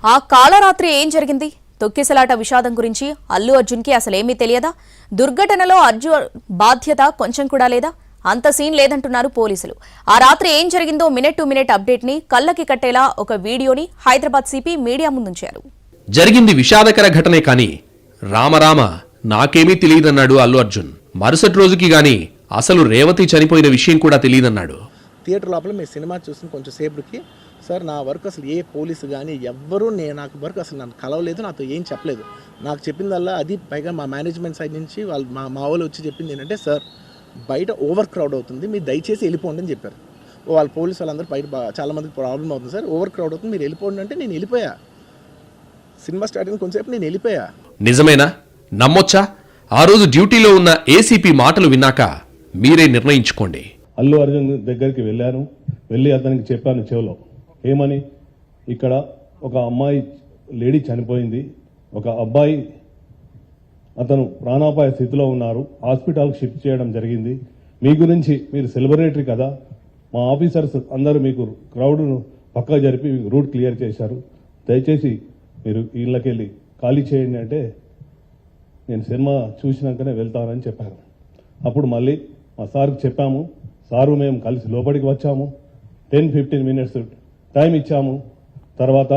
ఆ కాళరాత్రి ఏం జరిగింది? తొక్కిసలాట విషాదం గురించి అల్లు అర్జున్కి అసలేమీ తెలియదా? దుర్ఘటనలో అర్జున్ బాధ్యత కొంచెం కూడా లేదా? అంత సీన్ లేదంటున్నారు పోలీసులు. ఆ రాత్రి ఏం జరిగిందో మినిట్ టు మినిట్ అప్డేట్ ని కళ్ళకి కట్టేలా ఒక వీడియోని హైదరాబాద్ సిపి మీడియా ముందుంచారు. జరిగింది విషాదకర ఘటనే కానీ రామరామ నాకేమీ తెలియదన్నాడు అల్లు అర్జున్. మరుసటి రోజుకి గాని అసలు రేవతి చనిపోయిన విషయం కూడా తెలియదన్నాడు. థియేటర్ లోపల మీ సినిమా చూసిన కొంచెం సేపటికి సార్ నా వర్క్ అసలు ఏ పోలీసు కానీ ఎవ్వరూ నాకు వర్క్ అసలు నన్ను కలవలేదు, నాతో ఏం చెప్పలేదు. నాకు చెప్పిందల్లా అది పైగా మా మేనేజ్మెంట్ సైడ్ నుంచి వాళ్ళు మా వాళ్ళు వచ్చి చెప్పింది ఏంటంటే, సార్ బయట ఓవర్ క్రౌడ్ అవుతుంది, మీరు దయచేసి వెళ్ళిపోండి అని చెప్పారు. వాళ్ళ పోలీసు వాళ్ళందరూ బయట చాలామందికి ప్రాబ్లం అవుతుంది సార్, ఓవర్ క్రౌడ్ అవుతుంది, మీరు వెళ్ళిపోండి అంటే నేను వెళ్ళిపోయా. సినిమా స్టార్టింగ్ కొంచెంసేపు నేను వెళ్ళిపోయా. నిజమేనా? నమ్మొచ్చా? ఆ రోజు డ్యూటీలో ఉన్న ఏసీపీ మాటలు విన్నాక మీరే నిర్ణయించుకోండి. అల్లు అర్జున్ దగ్గరికి వెళ్ళి అతనికి చెప్పాను చెవిలో, ఏమని, ఇక్కడ ఒక అమ్మాయి లేడీ చనిపోయింది, ఒక అబ్బాయి అతను ప్రాణాపాయ స్థితిలో ఉన్నారు, హాస్పిటల్కి షిఫ్ట్ చేయడం జరిగింది. మీ గురించి మీరు సెలబ్రిటీ కదా, మా ఆఫీసర్స్ అందరూ మీకు క్రౌడ్ను పక్కా జరిపి మీకు రూట్ క్లియర్ చేశారు, దయచేసి మీరు ఇళ్ళకెళ్ళి ఖాళీ చేయండి అంటే నేను సినిమా చూసినాకనే వెళ్తానని చెప్పాను. అప్పుడు మళ్ళీ మా సార్కి చెప్పాము, సారు మేము కలిసి లోపలికి వచ్చాము, 10-15 మినిట్స్ టైం ఇచ్చాము, తర్వాత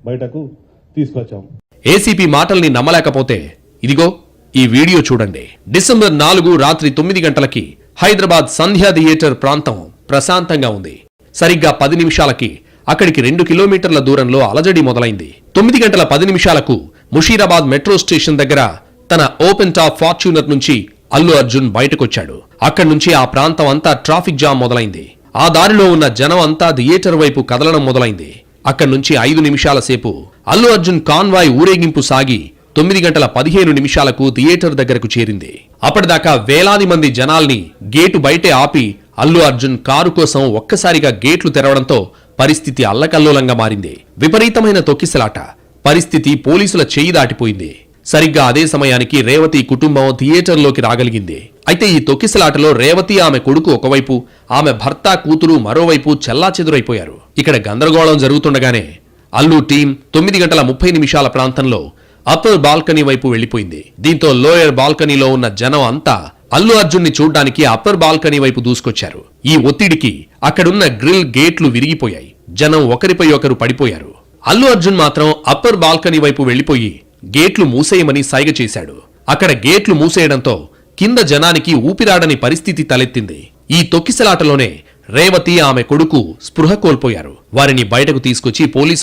బయటకు తీసుకొచ్చాము. ఏసీపీ మాటల్ని నమ్మలేకపోతే ఇదిగో ఈ వీడియో చూడండి. డిసెంబర్ 4 రాత్రి 9 గంటలకి హైదరాబాద్ సంధ్యా థియేటర్ ప్రాంతం ప్రశాంతంగా ఉంది. సరిగ్గా 10 నిమిషాలకి అక్కడికి 2 కిలోమీటర్ల దూరంలో అలజడి మొదలైంది. 9 గంటల 10 నిమిషాలకు ముషీరాబాద్ మెట్రో స్టేషన్ దగ్గర తన ఓపెన్ టాప్ ఫార్చ్యూనర్ నుంచి అల్లు అర్జున్ బయటకొచ్చాడు. అక్కడి నుంచి ఆ ప్రాంతం అంతా ట్రాఫిక్ జామ్ మొదలైంది. ఆ దారిలో ఉన్న జనం అంతా థియేటర్ వైపు కదలడం మొదలైంది. అక్కడి నుంచి 5 నిమిషాల సేపు అల్లు అర్జున్ కాన్వాయ్ ఊరేగింపు సాగి 9 గంటల 15 నిమిషాలకు థియేటర్ దగ్గరకు చేరింది. అప్పటిదాకా వేలాది మంది జనాల్ని గేటు బయటే ఆపి అల్లు అర్జున్ కారు కోసం ఒక్కసారిగా గేట్లు తెరవడంతో పరిస్థితి అల్లకల్లోలంగా మారింది. విపరీతమైన తొక్కిసలాట. పరిస్థితి పోలీసుల చేయి దాటిపోయింది. సరిగ్గా అదే సమయానికి రేవతి కుటుంబం థియేటర్లోకి రాగలిగింది. అయితే ఈ తొక్కిసలాటలో రేవతి ఆమె కొడుకు ఒకవైపు, ఆమె భర్త కూతురు మరోవైపు చెల్లాచెదురైపోయారు. ఇక్కడ గందరగోళం జరుగుతుండగానే అల్లు టీం 9 గంటల 30 నిమిషాల ప్రాంతంలో అప్పర్ బాల్కనీ వైపు వెళ్లిపోయింది. దీంతో లోయర్ బాల్కనీలో ఉన్న జనం అంతా అల్లు అర్జున్ ని చూడ్డానికి అప్పర్ బాల్కనీ వైపు దూసుకొచ్చారు. ఈ ఒత్తిడికి అక్కడున్న గ్రిల్ గేట్లు విరిగిపోయాయి. జనం ఒకరిపై ఒకరు పడిపోయారు. అల్లు అర్జున్ మాత్రం అప్పర్ బాల్కనీ వైపు వెళ్లిపోయి గేట్లు మూసేయమని సైగ చేశాడు. అక్కడ గేట్లు మూసేయడంతో కింద జనానికి ఊపిరాడని పరిస్థితి తలెత్తింది. ఈ తొక్కిసలాటలోనే రేవతి ఆమె కొడుకు స్పృహ కోల్పోయారు. వారిని బయటకు తీసుకొచ్చి పోలీసు